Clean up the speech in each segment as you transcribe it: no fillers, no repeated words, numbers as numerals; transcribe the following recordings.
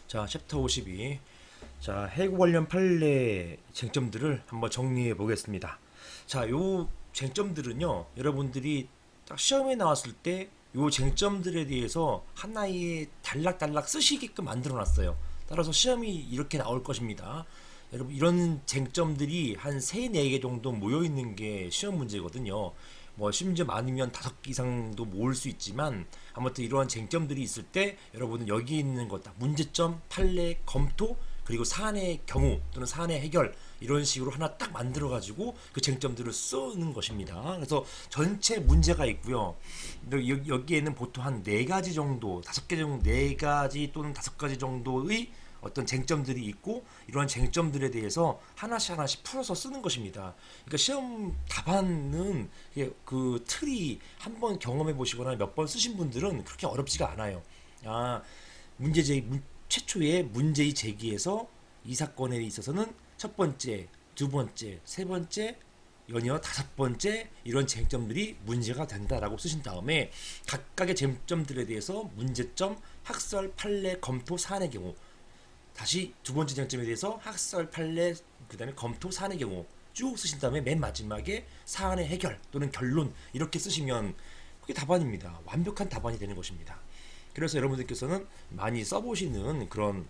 자, 챕터 52. 자, 해고 관련 판례 쟁점들을 한번 정리해 보겠습니다. 자, 요 쟁점들은요, 여러분들이 딱 시험에 나왔을 때 요 쟁점들에 대해서 하나의 단락단락 쓰시게끔 만들어 놨어요. 따라서 시험이 이렇게 나올 것입니다. 여러분, 이런 쟁점들이 한 3, 4개 정도 모여 있는 게 시험 문제거든요. 뭐 심지어 많으면 5개 이상도 모을 수 있지만 아무튼 이러한 쟁점들이 있을 때 여러분은 여기 있는 것 다 문제점, 판례, 검토, 그리고 사안의 경우 또는 사안의 해결 이런 식으로 하나 딱 만들어 가지고 그 쟁점들을 쓰는 것입니다. 그래서 전체 문제가 있고요. 여기에는 보통 한 4가지 정도, 5개 정도, 4가지 또는 5가지 정도의 어떤 쟁점들이 있고 이러한 쟁점들에 대해서 하나씩 하나씩 풀어서 쓰는 것입니다. 그러니까 시험 답안은 그 틀이 한번 경험해 보시거나 몇 번 쓰신 분들은 그렇게 어렵지가 않아요. 아, 최초의 문제의 제기에서 이 사건에 있어서는 첫 번째, 두 번째, 세 번째, 연이어 5번째 이런 쟁점들이 문제가 된다라고 쓰신 다음에 각각의 쟁점들에 대해서 문제점, 학설, 판례, 검토, 사안의 경우 다시 두 번째 쟁점에 대해서 학설, 판례, 그 다음에 검토, 사안의 경우 쭉 쓰신 다음에 맨 마지막에 사안의 해결 또는 결론 이렇게 쓰시면 그게 답안입니다. 완벽한 답안이 되는 것입니다. 그래서 여러분들께서는 많이 써보시는 그런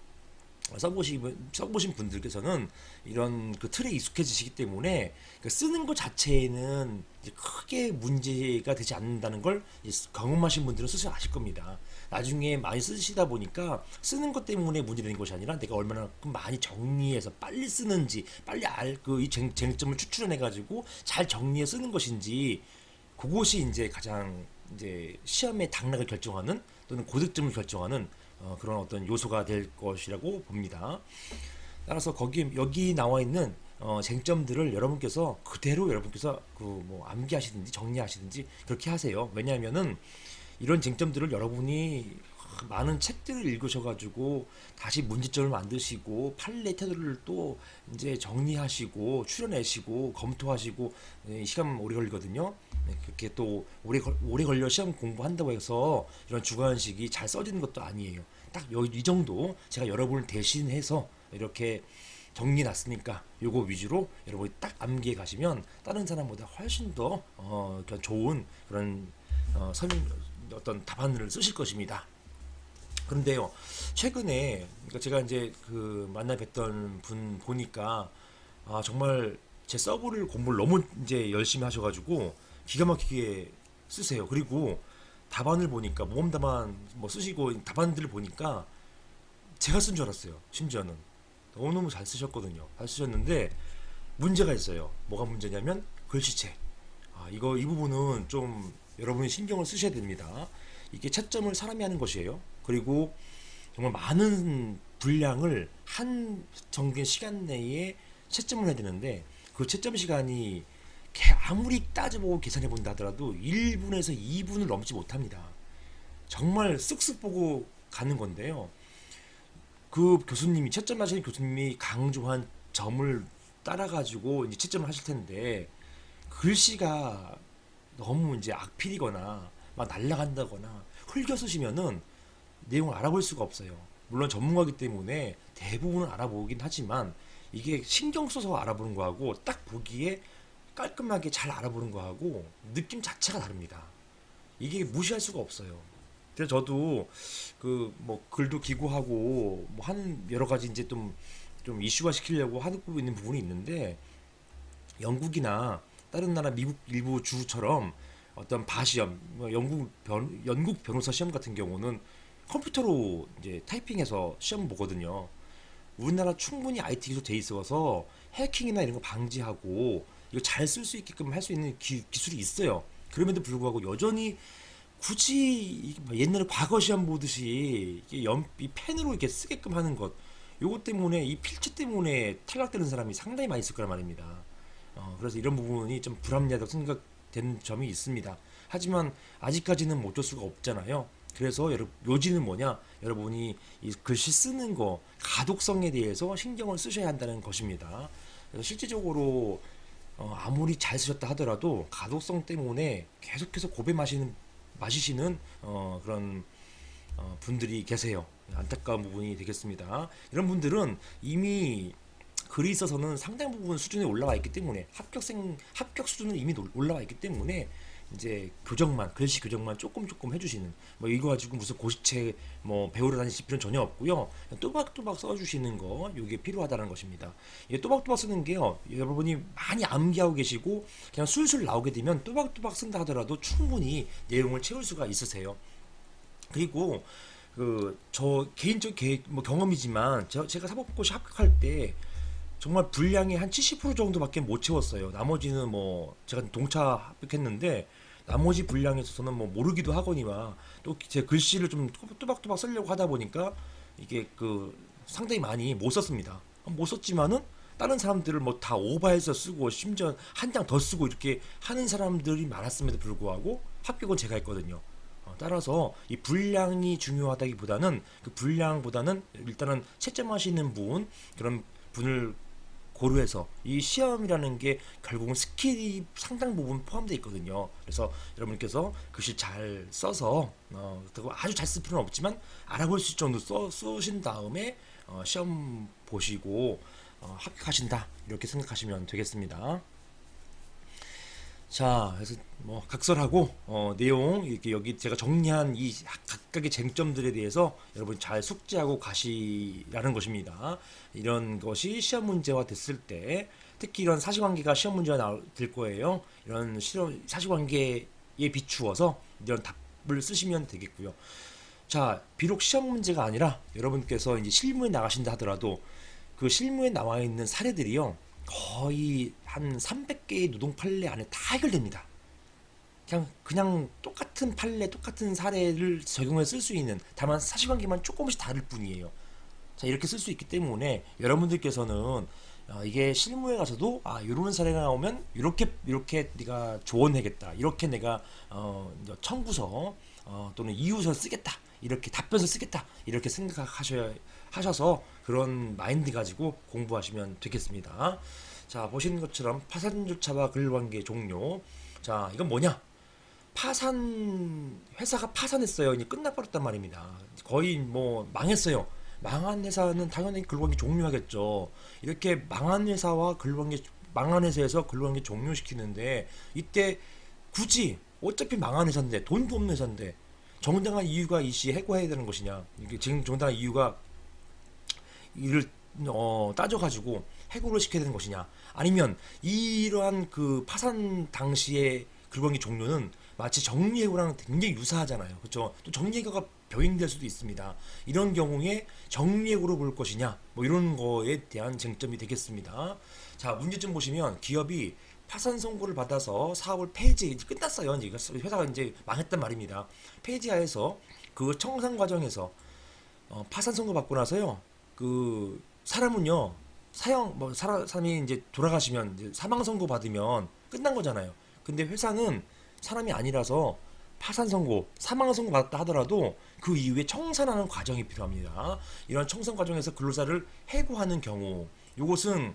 써보신 분들께서는 이런 그 틀에 익숙해지시기 때문에 그 쓰는 것 자체에는 이제 크게 문제가 되지 않는다는 걸 경험하신 분들은 스스로 아실 겁니다. 나중에 많이 쓰시다 보니까 쓰는 것 때문에 문제되는 것이 아니라 내가 얼마나 많이 정리해서 빨리 쓰는지 빨리 이 쟁점을 추출해내 가지고 잘 정리해 쓰는 것인지 그것이 이제 가장 이제 시험의 당락을 결정하는 또는 고득점을 결정하는 그런 어떤 요소가 될 것이라고 봅니다. 따라서 여기 나와 있는 쟁점들을 여러분께서 그대로 여러분께서 그 뭐 암기하시든지 정리하시든지 그렇게 하세요. 왜냐하면은 이런 쟁점들을 여러분이 많은 책들을 읽으셔가지고 다시 문제점을 만드시고 판례 태도를 또 이제 정리하시고 추려내시고 검토하시고 시간 오래 걸리거든요. 그렇게 또 오래 걸려 시험 공부한다고 해서 이런 주관식이 잘 써지는 것도 아니에요. 딱 이 정도 제가 여러분을 대신해서 이렇게 정리 났으니까 요거 위주로 여러분이 딱 암기해 가시면 다른 사람보다 훨씬 더 좋은 그런 설명 어떤 답안을 쓰실 것입니다. 그런데요, 최근에 그러니까 제가 이제 그 만나 뵀던 분 보니까 정말 제 서브를 공부를 너무 이제 열심히 하셔가지고 기가 막히게 쓰세요. 그리고 답안을 보니까 모험 답안 뭐 쓰시고 답안들을 보니까 제가 쓴 줄 알았어요. 심지어는 너무너무 잘 쓰셨거든요. 잘 쓰셨는데 문제가 있어요. 뭐가 문제냐면 글씨체. 이 부분은 좀 여러분이 신경을 쓰셔야 됩니다. 이게 채점을 사람이 하는 것이에요. 그리고 정말 많은 분량을 한 정된 시간 내에 채점을 해야 되는데 그 채점 시간이 아무리 따져보고 계산해 본다 하더라도 1분에서 2분을 넘지 못합니다. 정말 쓱쓱 보고 가는 건데요. 그 교수님이 채점하시는 교수님이 강조한 점을 따라가지고 이제 채점을 하실 텐데 글씨가 너무 이제 악필이거나 막 날라간다거나 흘겨 쓰시면은 내용을 알아볼 수가 없어요. 물론 전문가이기 때문에 대부분은 알아보긴 하지만 이게 신경 써서 알아보는 거하고 딱 보기에 깔끔하게 잘 알아보는 거하고 느낌 자체가 다릅니다. 이게 무시할 수가 없어요. 그래서 저도 그 뭐 글도 기고하고 뭐 하는 여러 가지 이제 좀 이슈화 시키려고 하고 있는 부분이 있는데 영국이나 다른 나라 미국 일부 주처럼 어떤 바시험, 뭐 영국 변호사 시험 같은 경우는 컴퓨터로 이제 타이핑해서 시험 보거든요. 우리나라 충분히 IT 기술 돼 있어서 해킹이나 이런 거 방지하고 이거 잘 쓸 수 있게끔 할 수 있는 기술이 있어요. 그럼에도 불구하고 여전히 굳이 옛날에 과거 시험 보듯이 이 펜으로 이렇게 쓰게끔 하는 것, 요것 때문에 이 필체 때문에 탈락되는 사람이 상당히 많이 있을 거란 말입니다. 그래서 이런 부분이 좀 불합리하다고 생각되는 점이 있습니다. 하지만 아직까지는 뭐 어쩔 수가 없잖아요. 그래서 요지는 뭐냐? 여러분이 이 글씨 쓰는 거 가독성에 대해서 신경을 쓰셔야 한다는 것입니다. 그래서 실제적으로 아무리 잘 쓰셨다 하더라도 가독성 때문에 계속해서 마시시는 그런 분들이 계세요. 안타까운 부분이 되겠습니다. 이런 분들은 이미 글이 있어서는 상당 부분 수준에 올라와 있기 때문에 합격 수준은 이미 올라와 있기 때문에 이제 교정만 글씨 교정만 조금 해주시는 뭐 이거 가지고 무슨 고시책 뭐 배우러 다니실 필요는 전혀 없고요. 그냥 또박또박 써주시는 거 이게 필요하다는 것입니다. 이게 또박또박 쓰는 게요, 여러분이 많이 암기하고 계시고 그냥 술술 나오게 되면 또박또박 쓴다 하더라도 충분히 내용을 채울 수가 있으세요. 그리고 그 저 개인적 뭐 경험이지만 제가 사법고시 합격할 때 정말 분량이 한 70% 정도밖에 못 채웠어요. 나머지는 뭐 제가 동차 합격했는데 나머지 분량에 있어서는 뭐 모르기도 하거니와 또 제 글씨를 좀 또박또박 쓰려고 하다 보니까 이게 그 상당히 많이 못 썼습니다. 못 썼지만은 다른 사람들을 뭐 다 오버해서 쓰고 심지어 한 장 더 쓰고 이렇게 하는 사람들이 많았음에도 불구하고 합격은 제가 했거든요. 따라서 이 분량이 중요하다기보다는 그 분량보다는 일단은 채점하시는 분 그런 분을 고려해서 이 시험이라는 게 결국은 스킬이 상당 부분 포함되어 있거든요. 그래서 여러분께서 글씨 잘 써서 아주 잘 쓸 필요는 없지만 알아볼 수 있을 정도 쓰신 다음에 시험 보시고 합격하신다 이렇게 생각하시면 되겠습니다. 자, 그래서 뭐 각설하고 내용 이렇게 여기 제가 정리한 이 각각의 쟁점들에 대해서 여러분 잘 숙지하고 가시라는 것입니다. 이런 것이 시험 문제화 됐을 때 특히 이런 사실관계가 시험 문제가 될 거예요. 이런 사실관계에 비추어서 이런 답을 쓰시면 되겠고요. 자, 비록 시험 문제가 아니라 여러분께서 이제 실무에 나가신다 하더라도 그 실무에 나와 있는 사례들이요, 거의 한 300개의 노동 판례 안에 다 해결됩니다. 그냥 똑같은 판례, 똑같은 사례를 적용해 쓸 수 있는, 다만 사실관계만 조금씩 다를 뿐이에요. 자, 이렇게 쓸 수 있기 때문에 여러분들께서는 이게 실무에 가서도 이런 사례가 나오면 이렇게 네가 조언해야겠다, 이렇게 내가 청구서 또는 이유서 쓰겠다, 이렇게 답변서 쓰겠다, 이렇게 하셔서 그런 마인드 가지고 공부하시면 되겠습니다. 자, 보시는 것처럼 파산조차와 근로관계 종료. 자, 이건 뭐냐? 회사가 파산했어요. 이제 끝나버렸단 말입니다. 거의 뭐 망했어요. 망한 회사는 당연히 근로관계 종료하겠죠. 이렇게 망한 회사에서 근로관계 종료시키는데, 이때 굳이 어차피 망한 회사인데, 돈도 없는 회사인데 정당한 이유가 이시 해고해야 되는 것이냐? 이게 지금 정당한 이유가 이를 따져가지고 해고를 시켜야 되는 것이냐? 아니면 이러한 그 파산 당시의 근로관계 종료는 마치 정리해고랑 굉장히 유사하잖아요. 그렇죠? 또 정리해고가 병행될 수도 있습니다. 이런 경우에 정리해고로 볼 것이냐, 뭐 이런 거에 대한 쟁점이 되겠습니다. 자, 문제점 보시면 기업이 파산 선고를 받아서 사업을 폐지, 이제 끝났어요. 이제 회사가 이제 망했단 말입니다. 폐지하에서 그 청산 과정에서 파산 선고 받고 나서요, 그 사람은요, 사람이 이제 돌아가시면 이제 사망 선고 받으면 끝난 거잖아요. 근데 회사는 사람이 아니라서 파산 선고, 사망 선고 받았다 하더라도 그 이후에 청산하는 과정이 필요합니다. 이런 청산 과정에서 근로자를 해고하는 경우, 이것은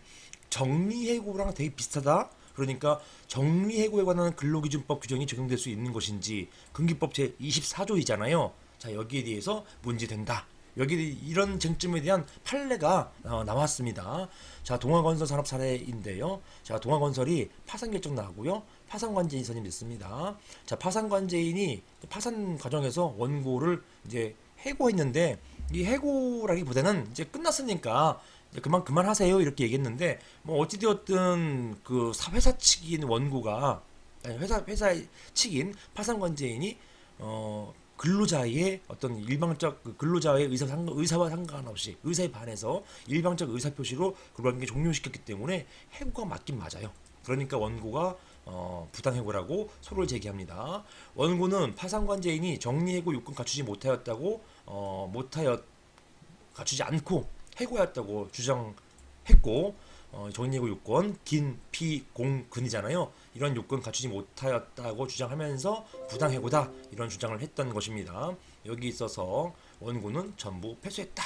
정리해고랑 되게 비슷하다. 그러니까 정리해고에 관한 근로기준법 규정이 적용될 수 있는 것인지, 근기법 제 24조이잖아요. 자, 여기에 대해서 문제된다. 여기 이런 쟁점에 대한 판례가 나왔습니다. 자, 동아건설 산업 사례인데요. 자, 동아건설이 파산 결정 나고요. 파산관제인 선임됐습니다. 자, 파산관제인이 파산 과정에서 원고를 이제 해고했는데, 이 해고라기보다는 이제 끝났으니까 이제 그만하세요 이렇게 얘기했는데, 뭐 어찌되었든 그 회사 측인 원고가, 아니 회사 측인 파산관제인이 근로자의 어떤 일방적 근로자의 의사와 상관없이 의사에 반해서 일방적 의사표시로 근로관계 종료시켰기 때문에 해고가 맞긴 맞아요. 그러니까 원고가 부당해고라고 소를 제기합니다. 원고는 파산관제인이 정리해고 요건 갖추지 갖추지 않고 해고였다고 주장했고, 정리해고 요건 빈피공근이잖아요. 이런 요건 갖추지 못하였다고 주장하면서 부당해고다 이런 주장을 했던 것입니다. 여기 있어서 원고는 전부 패소했다.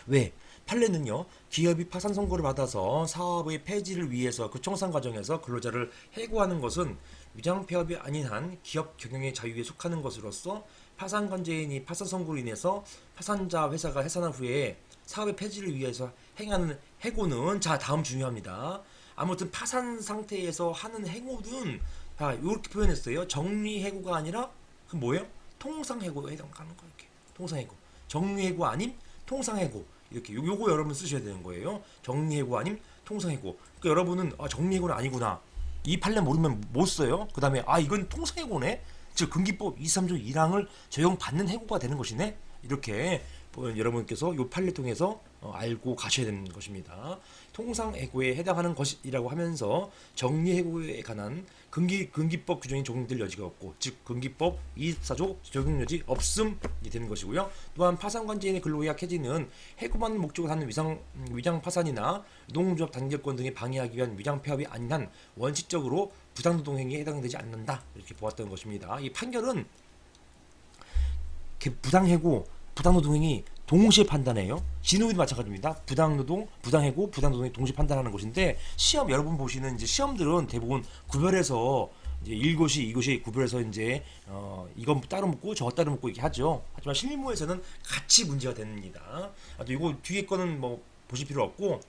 왜? 판례는요, 기업이 파산 선고를 받아서 사업의 폐지를 위해서 그 청산 과정에서 근로자를 해고하는 것은 위장 폐업이 아닌 한 기업 경영의 자유에 속하는 것으로서 파산관제인이 파산 선고로 인해서 파산자 회사가 해산한 후에 사업의 폐지를 위해서 행하는 해고는, 자 다음 중요합니다. 아무튼 파산 상태에서 하는 해고는, 자 이렇게 표현했어요. 정리해고가 아니라 그 뭐예요? 통상해고에 해당하는 거. 이렇게 통상해고, 정리해고 아님 통상해고, 이렇게 요거 여러분 쓰셔야 되는 거예요. 정리해고 아님 통상해고. 그러니까 여러분은 정리해고는 아니구나, 이 판례 모르면 못 써요. 그 다음에 이건 통상해고네, 즉 근기법 23조 1항을 적용받는 해고가 되는 것이네, 이렇게 여러분께서 이 판례 통해서 알고 가셔야 되는 것입니다. 통상해고에 해당하는 것이라고 하면서 정리해고에 관한 근기법 규정이 적용될 여지가 없고, 즉 근기법 24조 적용 여지 없음이 되는 것이고요. 또한 파산관제인의 근로계약 해지는 해고받는 목적을 하는 위장 파산이나 노동조합 단결권 등에 방해하기 위한 위장 폐업이 아닌 한 원칙적으로 부당노동 행위에 해당되지 않는다, 이렇게 보았던 것입니다. 이 판결은 부당해고, 부당노동행위 동시에 판단해요. 진후에도 마찬가지입니다. 부당노동, 부당해고, 부당노동이 동시에 판단하는 것인데, 시험 여러분 보시는 이제 시험들은 대부분 구별해서 이제 1고시, 2고시 구별해서 이제 이건 따로 묻고 저거 따로 묻고 이렇게 하죠. 하지만 실무에서는 같이 문제가 됩니다. 이거 뒤에 거는 뭐 보실 필요 없고,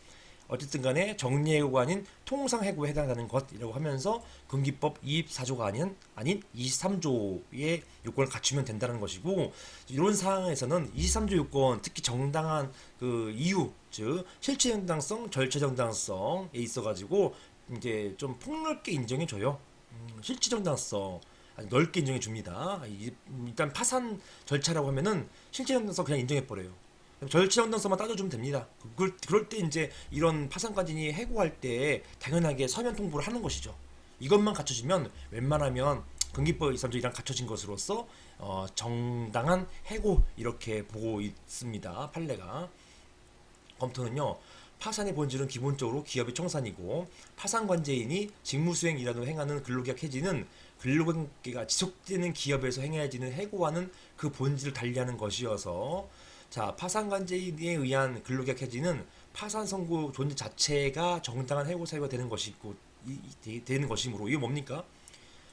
어쨌든 간에 정리해고가 아닌 통상해고에 해당하는 것이라고 하면서 근기법 24조가 아닌 23조의 요건을 갖추면 된다는 것이고, 이런 상황에서는 23조 요건, 특히 정당한 그 이유, 즉 실체 정당성, 절차 정당성에 있어 가지고 이제 좀 폭넓게 인정해 줘요. 실체 정당성 넓게 인정해 줍니다. 일단 파산 절차라고 하면은 실체 정당성 그냥 인정해 버려요. 절차 정당성만 따져주면 됩니다. 그럴 때 이제 이런 파산관진이 해고할 때 당연하게 서면 통보를 하는 것이죠. 이것만 갖춰지면 웬만하면 근기법 23조 1항 갖춰진 것으로서 정당한 해고, 이렇게 보고 있습니다. 판례가. 검토는요, 파산의 본질은 기본적으로 기업의 청산이고, 파산관제인이 직무수행 일환으로 행하는 근로계약 해지는 근로관계가 지속되는 기업에서 행해지는 해고와는 그 본질을 달리하는 것이어서, 자 파산관제인에 의한 근로계약 해지는 파산 선고 존재 자체가 정당한 해고 사유가 되는 것이고 되는 것이므로, 이게 뭡니까?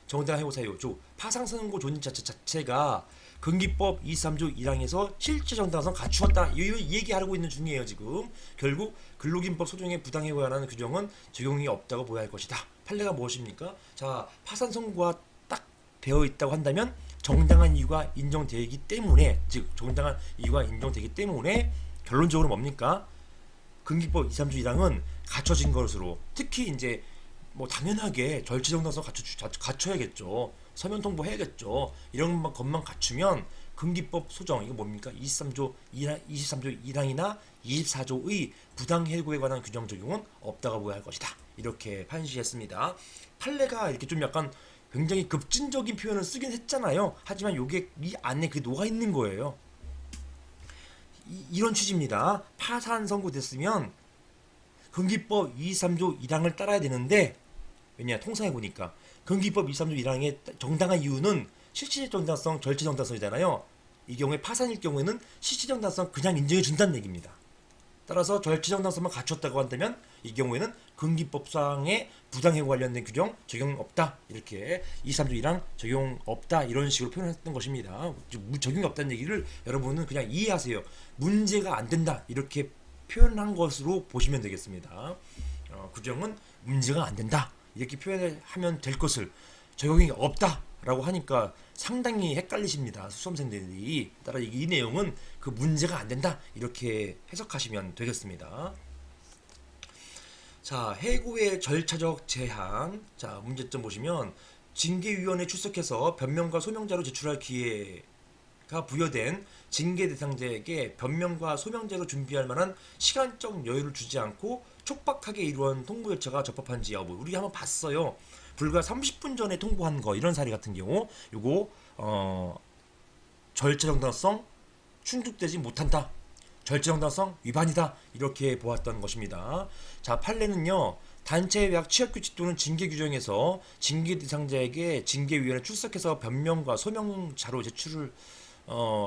정당한 해고 사유, 즉 파산 선고 존재 자체가 근기법 23조 1항에서 실제 정당성 갖추었다, 이 얘기하고 있는 중이에요. 지금 결국 근로기준법 소정의 부당해고에 관한 규정은 적용이 없다고 보아야 할 것이다. 판례가 무엇입니까? 자 파산 선고가 딱 되어 있다고 한다면 정당한 이유가 인정되기 때문에, 즉 정당한 이유가 인정되기 때문에 결론적으로 뭡니까? 근기법 23조 1항은 갖춰진 것으로, 특히 이제 뭐 당연하게 절차 정당성 갖춰야겠죠. 서면 통보해야겠죠. 이런 것만 갖추면 근기법 소정, 이거 뭡니까? 23조 1항이나 24조의 부당해고에 관한 규정 적용은 없다고 보아야 할 것이다, 이렇게 판시했습니다. 판례가 이렇게 좀 약간 굉장히 급진적인 표현을 쓰긴 했잖아요. 하지만 이게 이 안에 그 녹아 있는 거예요. 이런 취지입니다. 파산 선고됐으면 근기법 23조 1항을 따라야 되는데, 왜냐 통상해고니까. 근기법 23조 1항의 정당한 이유는 실체 정당성, 절차 정당성이잖아요. 이 경우에 파산일 경우에는 실체 정당성 그냥 인정해 준다는 얘기입니다. 따라서 절차 정당성만 갖췄다고 한다면 이 경우에는 근기법상의 부당해고 관련된 규정 적용 없다, 이렇게 23조 1항 적용 없다, 이런 식으로 표현했던 것입니다. 적용이 없다는 얘기를 여러분은 그냥 이해하세요. 문제가 안 된다, 이렇게 표현한 것으로 보시면 되겠습니다. 규정은 문제가 안 된다, 이렇게 표현하면 될 것을 적용이 없다 라고 하니까 상당히 헷갈리십니다, 수험생들이. 따라 이 내용은 그 문제가 안 된다, 이렇게 해석하시면 되겠습니다. 자 해고의 절차적 제한. 자 문제점 보시면, 징계위원회에 출석해서 변명과 소명자로 제출할 기회가 부여된 징계 대상자에게 변명과 소명자로 준비할 만한 시간적 여유를 주지 않고 촉박하게 이루어진 통보 절차가 적법한지 여부, 우리 한번 봤어요. 불과 30분 전에 통보한 거, 이런 사례 같은 경우 요거 절차 정당성 충족되지 못한다, 절차 정당성 위반이다, 이렇게 보았던 것입니다. 자 판례는요, 단체회약 취업규칙 또는 징계 규정에서 징계 대상자에게 징계위원회 출석해서 변명과 소명자로 제출을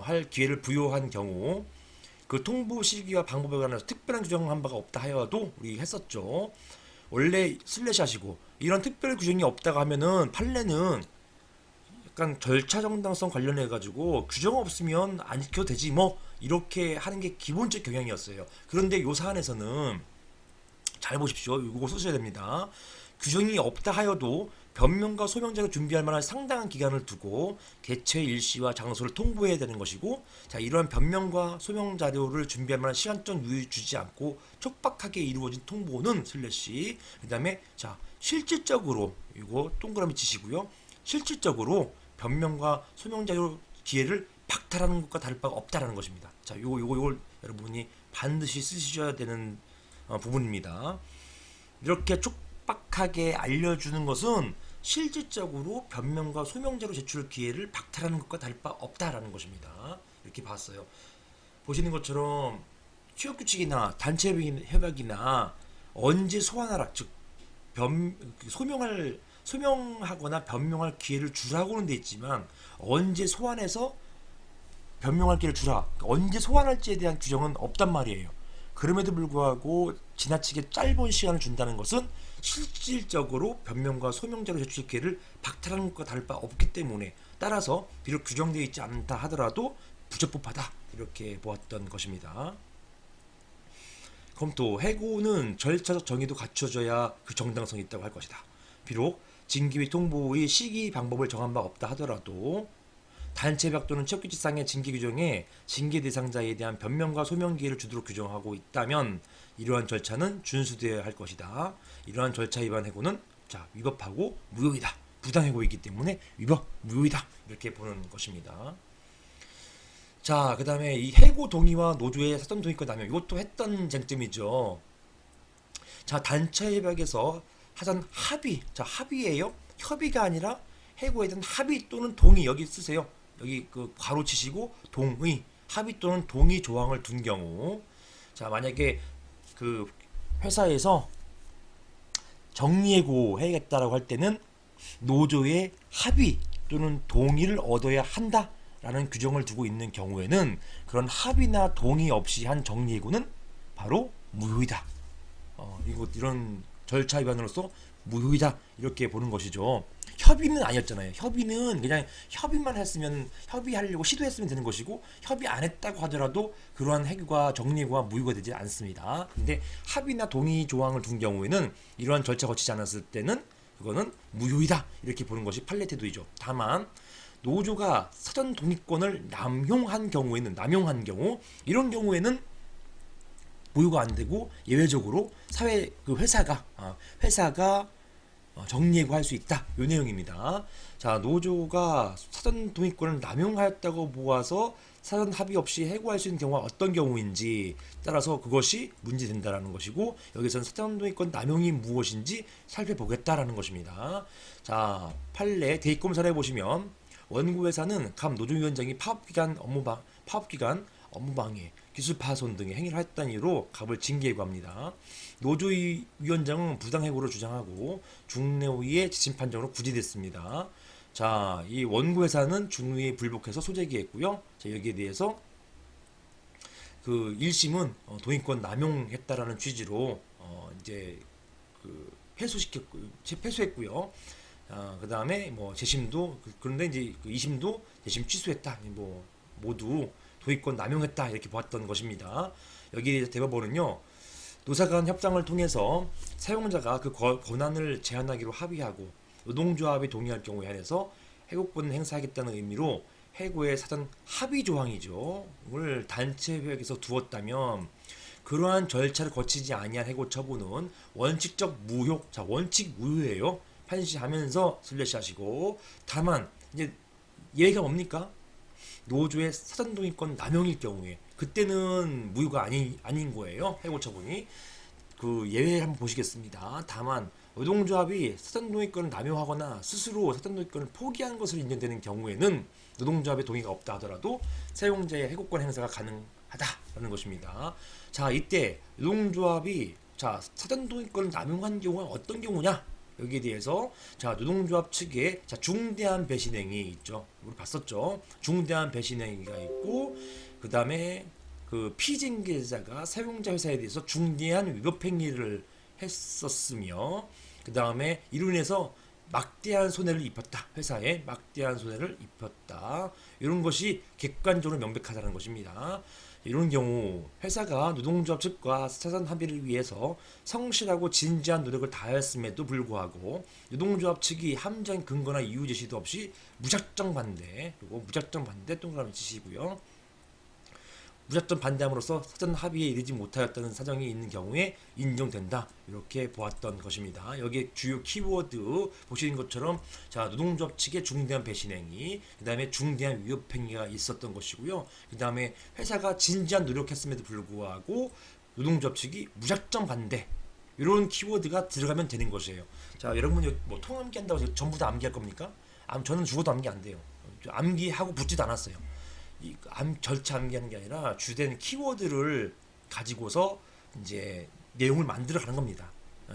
할 기회를 부여한 경우 그 통보 시기와 방법에 관해서 특별한 규정한 바가 없다 하여도 우리 했었죠. 원래 슬래시 하시고 이런 특별 규정이 없다고 하면은 판례는 약간 절차 정당성 관련해 가지고 규정 없으면 안 지켜도 되지 뭐 이렇게 하는 게 기본적 경향이었어요. 그런데 요 사안에서는 잘 보십시오. 이거 쓰셔야 됩니다. 규정이 없다 하여도 변명과 소명자를 준비할 만한 상당한 기간을 두고 개최 일시와 장소를 통보해야 되는 것이고, 자, 이러한 변명과 소명 자료를 준비할 만한 시간적 유의 주지 않고 촉박하게 이루어진 통보는 슬래시, 그다음에 자, 실질적으로 이거 동그라미 치시고요. 실질적으로 변명과 소명 자료 기회를 박탈하는 것과 다를 바가 없다라는 것입니다. 자, 요걸 여러분이 반드시 쓰셔야 되는 부분입니다. 이렇게 촉박하게 알려주는 것은 실질적으로 변명과 소명자료 제출 기회를 박탈하는 것과 다를 바 없다라는 것입니다. 이렇게 봤어요. 보시는 것처럼 취업규칙이나 단체 협약이나 언제 소환하라, 즉 소명하거나 변명할 기회를 주라고는 돼 있지만 언제 소환해서 변명할 기회를 주라, 언제 소환할지에 대한 규정은 없단 말이에요. 그럼에도 불구하고 지나치게 짧은 시간을 준다는 것은 실질적으로 변명과 소명자료 제출 기회를 박탈하는 것과 다를 바 없기 때문에, 따라서 비록 규정되어 있지 않다 하더라도 부적법하다 이렇게 보았던 것입니다. 그럼 또 해고는 절차적 정의도 갖춰져야 그 정당성이 있다고 할 것이다. 비록 징계 및 통보의 시기 방법을 정한 바 없다 하더라도 단체협약 또는 취업규칙상의 징계 규정에 징계 대상자에 대한 변명과 소명 기회를 주도록 규정하고 있다면 이러한 절차는 준수되어야 할 것이다. 이러한 절차 위반 해고는 자, 위법하고 무효이다. 부당해고이기 때문에 위법, 무효이다. 이렇게 보는 것입니다. 자, 그 다음에 이 해고 동의와 노조의 사전 동의권 남용, 이것도 했던 쟁점이죠. 자, 단체협약에서 하던 합의, 자, 합의예요. 협의가 아니라 해고에 대한 합의 또는 동의, 여기 쓰세요. 여기 그 괄호 치시고 동의, 합의 또는 동의 조항을 둔 경우, 자, 만약에 그 회사에서 정리해고 해야겠다라고 할 때는 노조의 합의 또는 동의를 얻어야 한다라는 규정을 두고 있는 경우에는 그런 합의나 동의 없이 한 정리해고는 바로 무효이다. 이런 절차 위반으로서 무효이다 이렇게 보는 것이죠. 협의는 아니었잖아요. 협의는 그냥 협의만 했으면, 협의하려고 시도했으면 되는 것이고, 협의 안 했다고 하더라도 그러한 해고가, 정리해고가 무효가 되지 않습니다. 근데 합의나 동의 조항을 둔 경우에는 이러한 절차 거치지 않았을 때는 그거는 무효이다 이렇게 보는 것이 판례 태도이죠. 다만 노조가 사전 동의권을 남용한 경우, 이런 경우에는 무효가 안 되고 예외적으로 회사가 정리해고 할 수 있다. 이 내용입니다. 자, 노조가 사전 동의권을 남용하였다고 보아서 사전 합의 없이 해고할 수 있는 경우가 어떤 경우인지 따라서 그것이 문제된다라는 것이고, 여기서는 사전 동의권 남용이 무엇인지 살펴보겠다라는 것입니다. 자, 판례 대입금 사례 보시면 원고회사는 감 노조위원장이 파업기간 업무방해, 기술파손 등의 행위를 했다는 이유로 갑을 징계해고합니다. 노조위원장은 부당해고를 주장하고 중내위의 지침 판정으로 구제됐습니다. 자, 이 원고회사는 중의에 불복해서 소재기했고요. 자, 여기에 대해서 그 1심은 동의권 남용했다라는 취지로 이제 그 패소했고요. 그 다음에 뭐 재심도, 그런데 이제 그 2심도 재심 취소했다. 뭐 모두 도의권 남용했다 이렇게 보았던 것입니다. 여기 대법원은요, 노사 간 협상을 통해서 사용자가 그 권한을 제한하기로 합의하고 노동조합이 동의할 경우에 한해서 해고권을 행사하겠다는 의미로 해고의 사전 합의 조항이죠. 을 단체협약에서 두었다면 그러한 절차를 거치지 아니한 해고 처분은 원칙적 무효, 자, 원칙 무효예요. 판시하면서 슬래시 하시고, 다만 이제 예외가 뭡니까? 노조의 사전 동의권 남용일 경우에 그때는 무효가 아닌 거예요. 해고 처분이. 그 예외를 한번 보시겠습니다. 다만 노동조합이 사전 동의권을 남용하거나 스스로 사전 동의권을 포기한 것으로 인정되는 경우에는 노동조합의 동의가 없다 하더라도 사용자의 해고권 행사가 가능하다라는 것입니다. 자, 이때 노동조합이 자, 사전 동의권을 남용한 경우가 어떤 경우냐? 여기에 대해서 자, 노동조합 측에 자, 중대한 배신행위 있죠. 우리 봤었죠. 중대한 배신행위가 있고, 그 다음에 그 피징계자가 사용자 회사에 대해서 중대한 위법 행위를 했었으며, 그 다음에 이로 인해서 막대한 손해를 입혔다. 회사에 막대한 손해를 입혔다. 이런 것이 객관적으로 명백하다는 것입니다. 이런 경우 회사가 노동조합 측과 사전 합의를 위해서 성실하고 진지한 노력을 다하였음에도 불구하고 노동조합 측이 합리적인 근거나 이유 제시도 없이 무작정 반대, 그리고 무작정 반대 동그라미 치시고요. 무작정 반대함으로써 사전 합의에 이르지 못하였다는 사정이 있는 경우에 인정된다. 이렇게 보았던 것입니다. 여기에 주요 키워드 보시는 것처럼 자 노동조합 측의 중대한 배신행위, 그 다음에 중대한 위협행위가 있었던 것이고요. 그 다음에 회사가 진지한 노력했음에도 불구하고 노동조합 측이 무작정 반대, 이런 키워드가 들어가면 되는 것이에요. 자 여러분 뭐 통암기 한다고 해서 전부 다 암기할 겁니까? 저는 죽어도 암기 안 돼요. 암기하고 붙지도 않았어요. 절차 암기하는 게 아니라 주된 키워드를 가지고서 이제 내용을 만들어 가는 겁니다.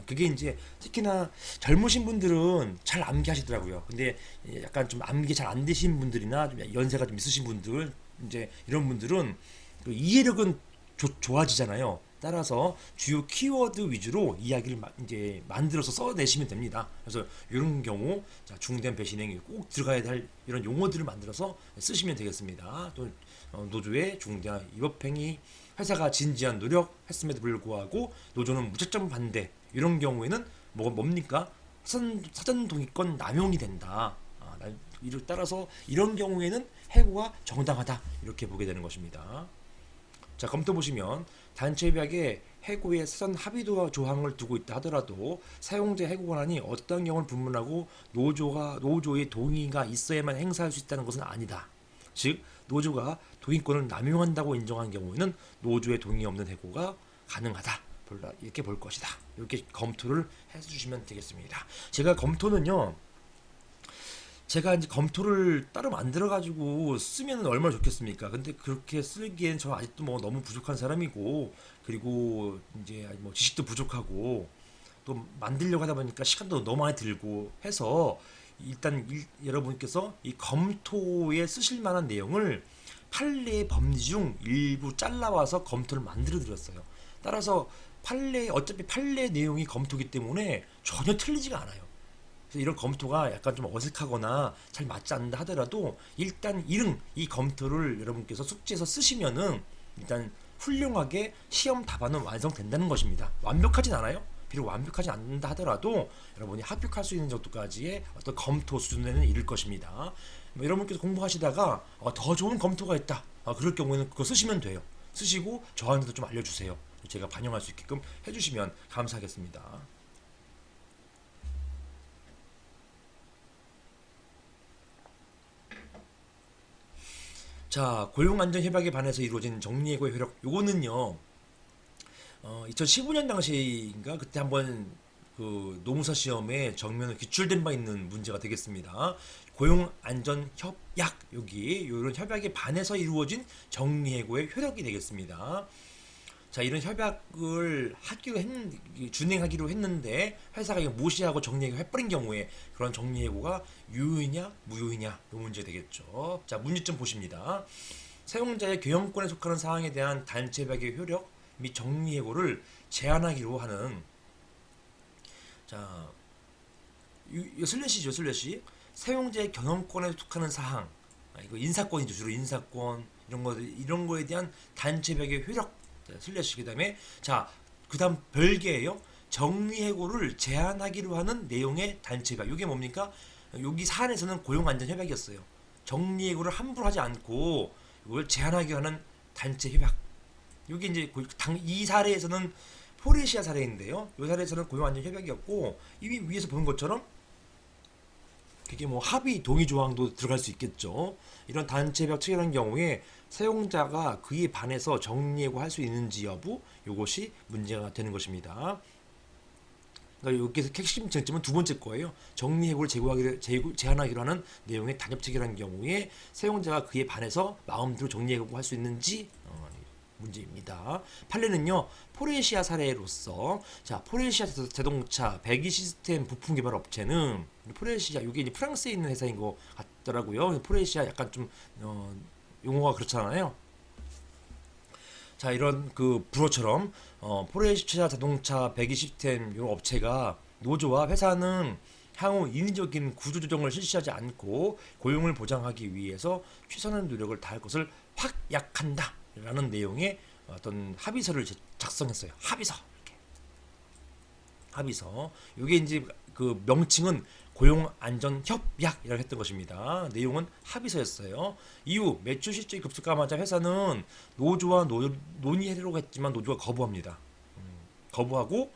그게 이제 특히나 젊으신 분들은 잘 암기하시더라고요. 근데 약간 좀 암기 잘 안 되신 분들이나 좀 연세가 좀 있으신 분들, 이제 이런 분들은 그 이해력은 좋아지잖아요. 따라서 주요 키워드 위주로 이야기를 이제 만들어서 써내시면 됩니다. 그래서 이런 경우 자, 중대한 배신행위 꼭 들어가야 할 이런 용어들을 만들어서 쓰시면 되겠습니다. 또 노조의 중대한 위법행위, 회사가 진지한 노력했음에도 불구하고 노조는 무작정 반대, 이런 경우에는 뭡니까? 사전 동의권 남용이 된다. 따라서 이런 경우에는 해고가 정당하다, 이렇게 보게 되는 것입니다. 자 검토 보시면 단체 협약에 해고의 사전 합의도 조항을 두고 있다 하더라도 사용자 해고 권한이 어떤 경우를 불문하고 노조의 동의가 있어야만 행사할 수 있다는 것은 아니다. 즉 노조가 동의권을 남용한다고 인정한 경우에는 노조의 동의 없는 해고가 가능하다. 이렇게 볼 것이다. 이렇게 검토를 해주시면 되겠습니다. 제가 이제 검토를 따로 만들어가지고 쓰면 얼마나 좋겠습니까? 근데 그렇게 쓰기엔 저 아직도 뭐 너무 부족한 사람이고, 그리고 이제 뭐 지식도 부족하고, 또 만들려고 하다 보니까 시간도 너무 많이 들고 해서 일단 여러분께서 이 검토에 쓰실 만한 내용을 판례의 범위 중 일부 잘라와서 검토를 만들어 드렸어요. 따라서 어차피 판례 내용이 검토기 때문에 전혀 틀리지가 않아요. 이런 검토가 약간 좀 어색하거나 잘 맞지 않는다 하더라도 일단 이 검토를 여러분께서 숙지해서 쓰시면은 일단 훌륭하게 시험 답안은 완성된다는 것입니다. 완벽하진 않아요. 비록 완벽하지 않는다 하더라도 여러분이 합격할 수 있는 정도까지의 어떤 검토 수준에는 이를 것입니다. 여러분께서 공부하시다가 더 좋은 검토가 있다. 그럴 경우에는 그거 쓰시면 돼요. 쓰시고 저한테도 좀 알려주세요. 제가 반영할 수 있게끔 해주시면 감사하겠습니다. 자, 고용안전협약에 반해서 이루어진 정리해고의 효력, 요거는요 2015년 당시인가 그때 한번 그 노무사 시험에 정면으로 기출된 바 있는 문제가 되겠습니다. 고용안전협약, 여기 이런 협약에 반해서 이루어진 정리해고의 효력이 되겠습니다. 자, 이런 협약을 준행하기로 했는데 회사가 이거 무시하고 정리해고 해버린 경우에 그런 정리해고가 유효이냐 무효이냐, 이 문제 되겠죠. 자, 문제점 보십니다. 사용자의 경영권에 속하는 사항에 대한 단체 협약의 효력 및 정리해고를 제한하기로 하는, 자, 이 슬래시죠, 슬래시. 사용자의 경영권에 속하는 사항, 이거 인사권이죠, 주로 인사권 이런 거에 대한 단체 협약의 효력, 슬래시. 그다음에 자, 그다음 별개예요. 정리해고를 제한하기로 하는 내용의 단체 협약. 이게 뭡니까? 여기 사안에서는 고용안전협약이었어요. 정리해고를 함부로 하지 않고 이걸 제한하기로 하는 단체 협약. 이게 이제 이 사례에서는 포레시아 사례인데요. 이 사례에서는 고용안전협약이었고, 이미 위에서 본 것처럼 그게 뭐 합의 동의 조항도 들어갈 수 있겠죠. 이런 단체 협약 체결한 경우에 사용자가 그에 반해서 정리해고 할 수 있는지 여부, 이것이 문제가 되는 것입니다. 그러니까 여기서 핵심 쟁점은 두 번째 거예요. 정리해고를 제한하기로 하는 내용의 단협 체결한 경우에 사용자가 그에 반해서 마음대로 정리해고 할 수 있는지 문제입니다. 판례는요, 포레시아 사례로서, 자, 포레시아 자동차 배기 시스템 부품 개발 업체는 포레시아, 이게 이제 프랑스에 있는 회사인 것 같더라고요. 포레시아 약간 좀 용어가 그렇잖아요. 자, 이런 그 불어처럼 포레시아 자동차 배기 시스템 이 업체가 노조와 회사는 향후 인위적인 구조조정을 실시하지 않고 고용을 보장하기 위해서 최선의 노력을 다할 것을 확약한다 라는 내용의 어떤 합의서를 작성했어요. 합의서. 이렇게. 합의서. 이게 이제 그 명칭은 고용안전협약이라고 했던 것입니다. 내용은 합의서였어요. 이후 매출 실적이 급속하자마자 회사는 노조와 논의하려고 했지만 노조가 거부합니다. 거부하고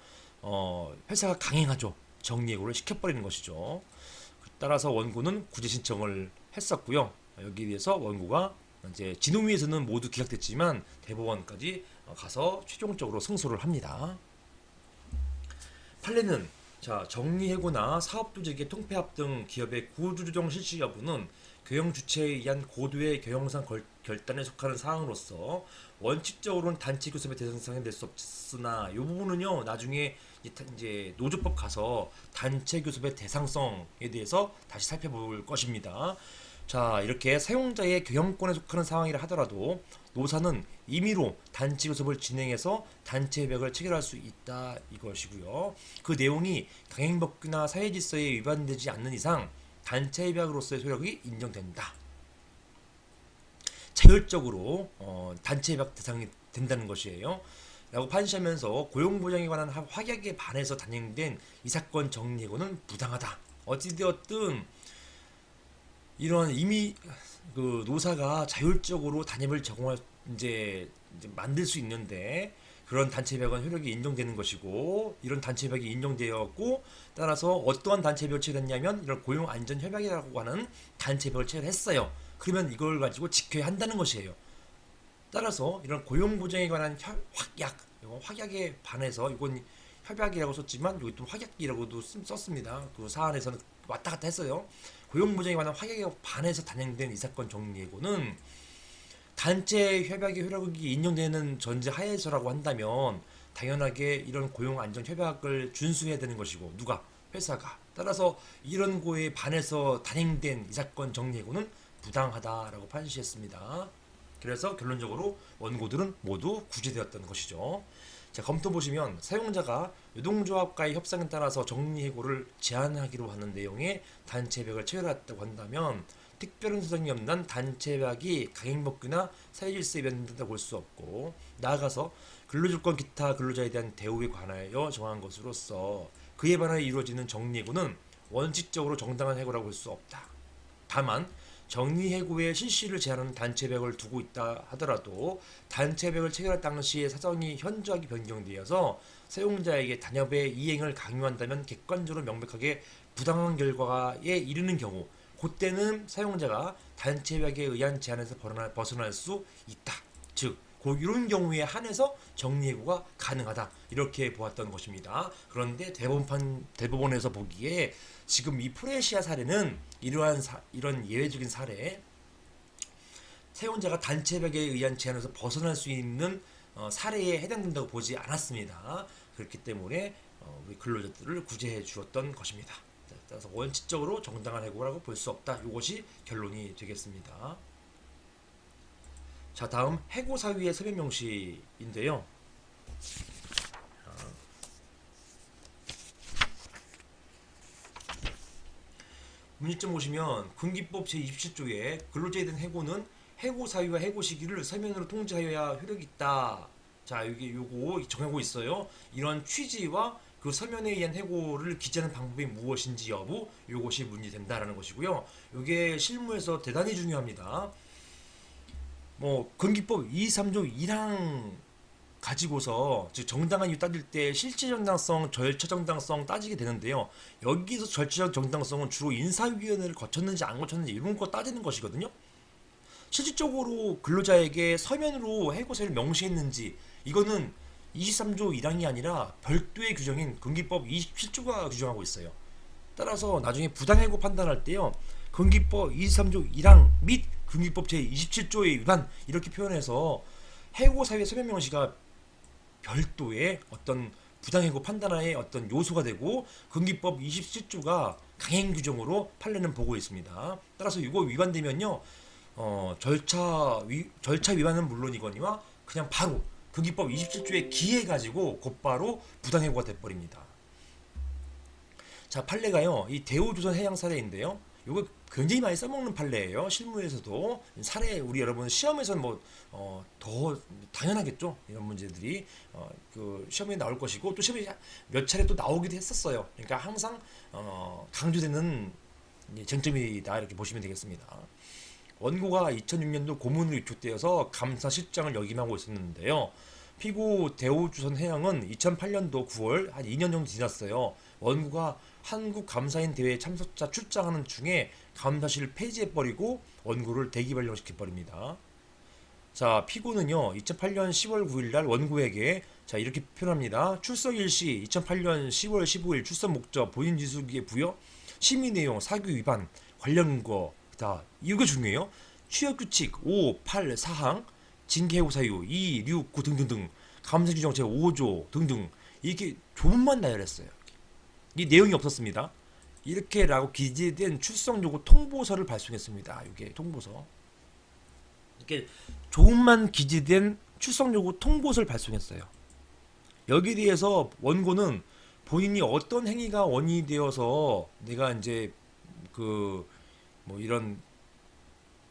회사가 강행하죠. 정리해고를 시켜버리는 것이죠. 따라서 원고는 구제 신청을 했었고요. 여기에 대해서 원고가 이제 진흥위에서는 모두 기각됐지만 대법원까지 가서 최종적으로 승소를 합니다. 판례는 자, 정리해고나 사업조직의 통폐합 등 기업의 구조조정 실시 여부는 경영 주체에 의한 고도의 경영상 결단에 속하는 사항으로서 원칙적으로는 단체 교섭의 대상이 될 수 없으나 이 부분은요 나중에 이제 노조법 가서 단체 교섭의 대상성에 대해서 다시 살펴볼 것입니다. 자, 이렇게 사용자의 경영권에 속하는 상황이라 하더라도 노사는 임의로 단체 교섭을 진행해서 단체 협약을 체결할 수 있다 이것이고요. 그 내용이 강행법규나 사회질서에 위반되지 않는 이상 단체 협약으로서의 효력이 인정된다. 자율적으로 단체 협약 대상이 된다는 것이에요. 라고 판시하면서 고용보장에 관한 확약에 반해서 단행된 이 사건 정리해고는 부당하다. 어찌되었든 이런 이미 그 노사가 자율적으로 단협을 제공할 이제 만들 수 있는데 그런 단체 협약은 효력이 인정되는 것이고 이런 단체 협약이 인정되었고 따라서 어떠한 단체 협약을 체결했냐면 이런 고용안전협약이라고 하는 단체 협약을 체결했어요. 그러면 이걸 가지고 지켜야 한다는 것이에요. 따라서 이런 고용보장에 관한 확약, 확약에 반해서 이건 협약이라고 썼지만 여기 또 확약이라고도 썼습니다. 그 사안에서는 왔다 갔다 했어요. 고용보장에 관한 확약에 반해서 단행된 이 사건 정리해고는 단체 협약의 효력이 인정되는 전제 하에서라고 한다면 당연하게 이런 고용안전협약을 준수해야 되는 것이고 누가? 회사가. 따라서 이런 거에 반해서 단행된 이 사건 정리해고는 부당하다라고 판시했습니다. 그래서 결론적으로 원고들은 모두 구제되었던 것이죠. 자, 검토 보시면 사용자가 노동조합과의 협상에 따라서 정리해고를 제한하기로 하는 내용의 단체 협약을 체결했다고 한다면 특별한 소장이 없는 단체 협약이 강행법규나 사회질서에 위반된다고 볼 수 없고 나아가서 근로조건 기타 근로자에 대한 대우에 관하여 정한 것으로서 그에 반하여 이루어지는 정리해고는 원칙적으로 정당한 해고라고 볼 수 없다. 다만 정리해고의 실시를 제한하는 단체협약을 두고 있다 하더라도 단체협약을 체결할 당시의 사정이 현저하게 변경되어서 사용자에게 단협의 이행을 강요한다면 객관적으로 명백하게 부당한 결과에 이르는 경우 그때는 사용자가 단체협약에 의한 제한에서 벗어날 수 있다. 즉 이런 경우에 한해서 정리해고가 가능하다 이렇게 보았던 것입니다. 그런데 대법원에서 보기에 지금 이 프레시아 사례는 이런 예외적인 사례 사용자가 단체협약에 의한 제한에서 벗어날 수 있는 사례에 해당된다고 보지 않았습니다. 그렇기 때문에 우리 근로자들을 구제해 주었던 것입니다. 따라서 원칙적으로 정당한 해고라고 볼 수 없다. 이것이 결론이 되겠습니다. 자, 다음 해고 사유의 서면 명시인데요. 문제점 보시면 군기법 제27조에 근로자에 대한 해고는 해고 사유와 해고 시기를 서면으로 통지하여야 효력이 있다. 자, 여기 요거 정하고 있어요. 이런 취지와 그 서면에 의한 해고를 기재하는 방법이 무엇인지 여부 요것이 문제된다라는 것이고요. 이게 실무에서 대단히 중요합니다. 뭐 군기법 23조 1항 가지고서 즉 정당한 이유 따질 때 실체 정당성, 절차 정당성 따지게 되는데요. 여기서 절차적 정당성은 주로 인사위원회를 거쳤는지 안 거쳤는지 이런 거 따지는 것이거든요. 실질적으로 근로자에게 서면으로 해고 사유를 명시했는지 이거는 23조 1항이 아니라 별도의 규정인 군기법 27조가 규정하고 있어요. 따라서 나중에 부당해고 판단할 때요. 군기법 23조 1항 및 군기법 제27조의 위반 이렇게 표현해서 해고 사유의 서면 명시가 별도의 어떤 부당해고 판단하에 어떤 요소가 되고 군기법 27조가 강행 규정으로 판례는 보고 있습니다. 따라서 이거 위반되면요. 절차 위반은 물론이거니와 그냥 바로 군기법 27조에 기해 가지고 곧바로 부당해고가 돼버립니다. 자, 판례가요. 이 대우조선 해양 사례인데요. 이거 굉장히 많이 써먹는 판례예요. 실무에서도 사례 우리 여러분 시험에서는 더 당연하겠죠. 이런 문제들이 그 시험에 나올 것이고 또 시험에 몇 차례 또 나오기도 했었어요. 그러니까 항상 강조되는 쟁점이다 이렇게 보시면 되겠습니다. 원고가 2006년도 고문으로 위촉되어서 감사실장을 역임하고 있었는데요. 피고 대우조선해양은 2008년도 9월 한 2년 정도 지났어요. 원고가 한국감사인 대회에 참석자 출장하는 중에 감사실을 폐지해버리고 원고를 대기 발령시켜버립니다. 자, 피고는요 2008년 10월 9일 날 원고에게 자 이렇게 표현합니다. 출석 일시 2008년 10월 15일 출석 목적 본인 지수기의 부여 심의 내용 사규 위반 관련 거 자, 이거 중요해요. 취업규칙 5, 8 사항, 징계해고 사유 2, 6, 9 등등등, 감사규정 제5조 등등 이렇게 조문만 나열했어요. 이 내용이 없었습니다. 이렇게라고 기재된 출석요구 통보서를 발송했습니다. 이게 통보서. 이렇게 조문만 기재된 출석요구 통보서를 발송했어요. 여기에 대해서 원고는 본인이 어떤 행위가 원인이 되어서 내가 이제 그 뭐 이런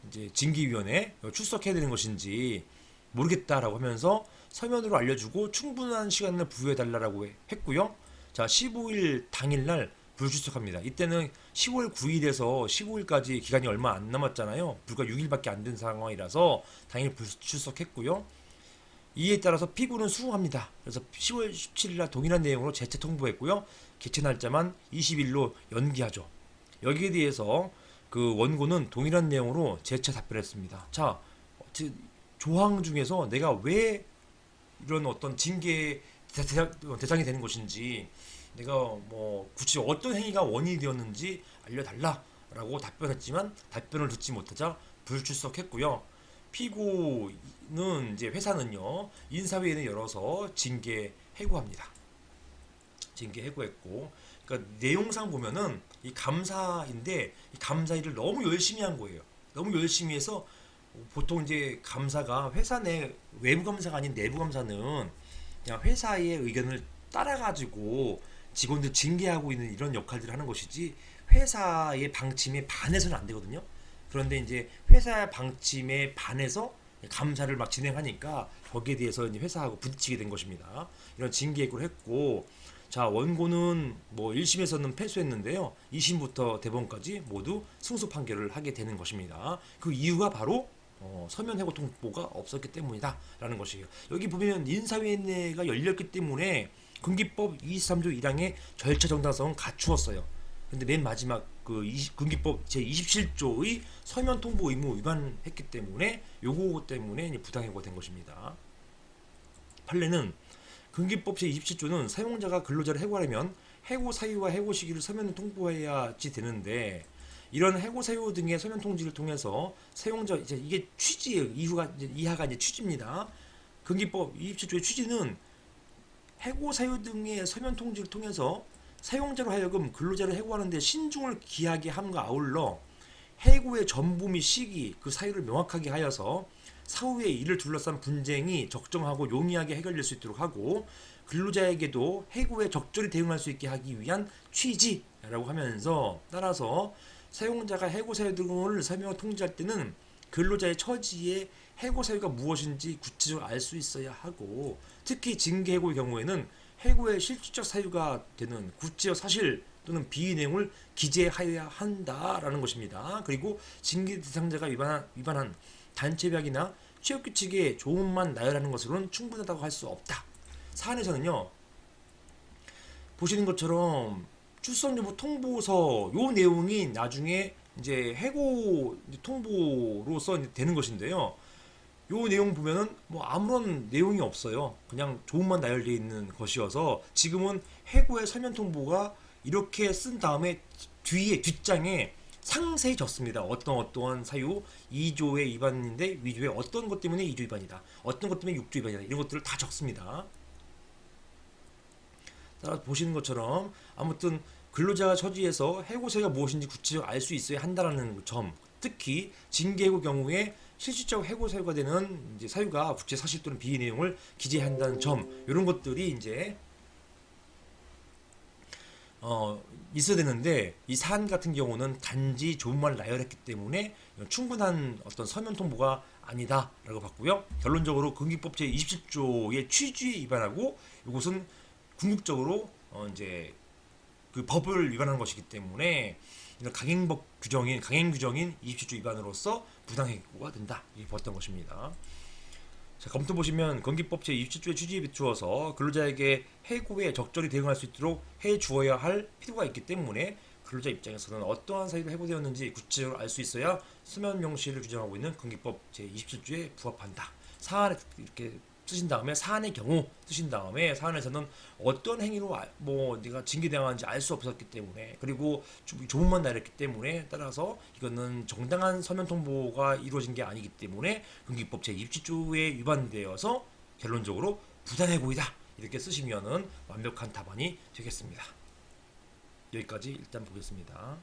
이제 징계위원회 출석해야 되는 것인지 모르겠다라고 하면서 서면으로 알려주고 충분한 시간을 부여해달라고 했고요. 자, 15일 당일날 불출석합니다. 이때는 10월 9일에서 15일까지 기간이 얼마 안 남았잖아요. 불과 6일밖에 안 된 상황이라서 당일 불출석했고요. 이에 따라서 피고는 수긍합니다. 그래서 10월 17일날 동일한 내용으로 재체 통보했고요. 개최 날짜만 20일로 연기하죠. 여기에 대해서 그 원고는 동일한 내용으로 재차 답변했습니다. 자, 조항 중에서 내가 왜 이런 어떤 징계 대상이 되는 것인지 내가 뭐 구체적으로 어떤 행위가 원인이 되었는지 알려달라라고 답변했지만 답변을 듣지 못하자 불출석했고요. 피고는 이제 회사는요 인사회의를 열어서 징계 해고합니다. 징계 해고했고, 그러니까 내용상 보면은 이 감사인데 이 감사 일을 너무 열심히 한 거예요. 너무 열심히 해서 보통 이제 감사가 회사 내 외부 감사가 아닌 내부 감사는 그냥 회사의 의견을 따라가지고 직원들 징계하고 있는 이런 역할들을 하는 것이지 회사의 방침에 반해서는 안 되거든요. 그런데 이제 회사 방침에 반해서 감사를 막 진행하니까 거기에 대해서 이제 회사하고 부딪히게 된 것입니다. 이런 징계 해고를 했고, 자, 원고는 뭐 1심에서는 패소했는데요. 2심부터 대법원까지 모두 승소 판결을 하게 되는 것입니다. 그 이유가 바로 서면 해고 통보가 없었기 때문이다 라는 것이에요. 여기 보면 인사위원회가 열렸기 때문에 군기법 23조 1항의 절차 정당성은 갖추었어요. 근데 맨 마지막 그 군기법 제27조의 서면 통보 의무 위반했기 때문에 요거 때문에 이제 부당해고가 된 것입니다. 판례는 군기법 제27조는 사용자가 근로자를 해고하려면 해고 사유와 해고 시기를 서면에 통보해야지 되는데, 이런 해고 사유 등의 서면 통지를 통해서 사용자 이게 취지예요. 이하가 이제 취지입니다. 군기법 27조의 취지는 해고 사유 등의 서면 통지를 통해서 사용자로 하여금 근로자를 해고하는 데 신중을 기하게 함과 아울러 해고의 전부 및 시기 그 사유를 명확하게 하여서 사후에 이를 둘러싼 분쟁이 적정하고 용이하게 해결될 수 있도록 하고 근로자에게도 해고에 적절히 대응할 수 있게 하기 위한 취지라고 하면서, 따라서 사용자가 해고 사유 등을 설명을 통지할 때는 근로자의 처지에 해고 사유가 무엇인지 구체적으로 알 수 있어야 하고, 특히 징계 해고의 경우에는 해고의 실질적 사유가 되는 구체적 사실 또는 비위 내용을 기재하여야 한다라는 것입니다. 그리고 징계 대상자가 위반한 단체배약이나 취업규칙에 조문만 나열하는 것으로는 충분하다고 할 수 없다. 사안에서는요, 보시는 것처럼 출석여부 통보서 요 내용이 나중에 이제 해고 통보로서 되는 것인데요. 요 내용 보면은 뭐 아무런 내용이 없어요. 그냥 조문만 나열되어 있는 것이어서 지금은 해고의 서면 통보가 이렇게 쓴 다음에 뒤에 뒷장에 상세히 적습니다. 어떠한 사유 2조의 위반인데 2조의 어떤 것 때문에 2조 위반이다. 어떤 것 때문에 6조 위반이다. 이런 것들을 다 적습니다. 따라서 보시는 것처럼 아무튼 근로자 처지에서 해고 사유가 무엇인지 구체적으로 알 수 있어야 한다는 점, 특히 징계해고 경우에 실질적 해고 사유가 되는 이제 사유가 구체 사실 또는 비위 내용을 기재한다는 점, 이런 것들이 이제 있어야 되는데 이 사안 같은 경우는 단지 조문만 나열했기 때문에 충분한 어떤 서면 통보가 아니다라고 봤고요. 결론적으로 건기법 제27조의 취지에 위반하고 이것은 궁극적으로 이제 그 법을 위반한 것이기 때문에 이런 강행 규정인 27조 위반으로서 부당해고가 된다 이렇게 봤던 것입니다. 자, 검토 보시면 건기법 제27조의 취지에 비추어서 근로자에게 해고에 적절히 대응할 수 있도록 해 주어야 할 필요가 있기 때문에 근로자 입장에서는 어떠한 사유로 해고되었는지 구체적으로 알 수 있어야 수면 명시를 규정하고 있는 건기법 제27조에 부합한다. 사안에 이렇게 쓰신 다음에 사안의 경우 쓰신 다음에 사안에서는 어떤 행위로 뭐 네가 징계당하는지 알 수 없었기 때문에 그리고 조문만 나랬기 때문에 따라서 이거는 정당한 서면 통보가 이루어진 게 아니기 때문에 건기법 제27조에 위반되어서 결론적으로 부당해고이다 이렇게 쓰시면은 완벽한 답안이 되겠습니다. 여기까지 일단 보겠습니다.